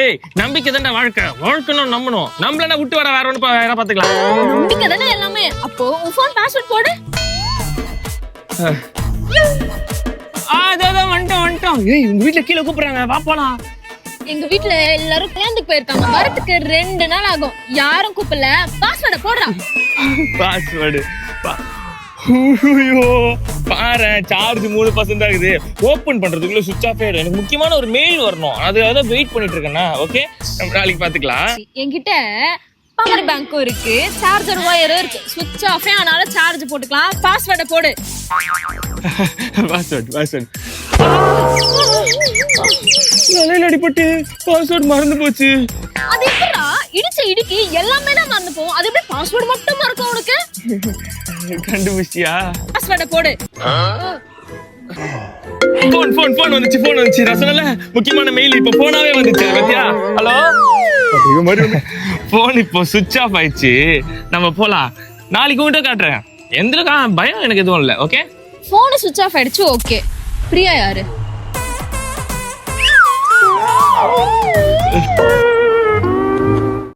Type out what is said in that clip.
ஏய் நம்பிக்கை தானே வாழ்க்கைன்னு நம்பணும். நம்மள விட்டு வர வேற ஒண்ணு வேற பாத்துக்கலாம். நம்பிக்கை தானே எல்லாமே. அப்போ உன் ஃபோன் பாஸ்வேர்ட் போடு. அதான் வந்துட்டோம். ஏய் உங்க வீட்டுல கீழே கூப்பிடுறாங்க, வா போலாம். எங்க வீட்டுல எல்லாரும் கல்யாணத்துக்கு போயிருக்காங்க, வரதுக்கு 2 நாள் ஆகும். யாரும் கூப்பிடல, பாஸ்வேர்டை போடுறா. பாஸ்வேர்டு பாரு, சார்ஜ் 3% ஆகுது. ஓபன் பண்றதுக்குள்ள சுவிட்ச் ஆஃப் ஆயிடும். எனக்கு முக்கியமான ஒரு மெயில் வரணும், அதுக்காக வெயிட் பண்ணிட்டு இருக்கேன்னா. ஓகே, நாளைக்கு பாத்துக்கலாம். என்கிட்ட பவர் பேங்க்கும் இருக்கு, சார்ஜர் ஒயரும் இருக்கு. சுவிட்ச் ஆஃப் ஆனால சார்ஜ் போட்டுக்கலாம். பாஸ்வேர்டை போடு. பாஸ்வேர்ட் தலையில அடிபட்டு பாஸ்வேர்ட் மறந்து போச்சு. அது எப்படா இடிச்ச இடிக்கு எல்லாமே தான் மறந்து போகும், அது எப்படி பாஸ்வேர்ட் மட்டும் மறக்கும் உனக்கு? கண்டுபிடிச்சியா? பாஸ்வேர்டை போடு. போன் வந்துச்சு. நான் சொன்னல முக்கியமான மெயில் இப்ப போனாவே வந்துச்சு. பாத்தியா? ஹலோ, போன் இப்போ சுவிட்ச் ஆஃப் ஆயிடுச்சு. நம்ம போலாம். நாளைக்கு உன்கிட்ட காட்டுறேன். எந்த பயம் எனக்கு எதுவும் இல்லை. ஓகே, போன் சுவிட்ச் ஆஃப் ஆயிடுச்சு. ஓகே, பிரியா யாரு?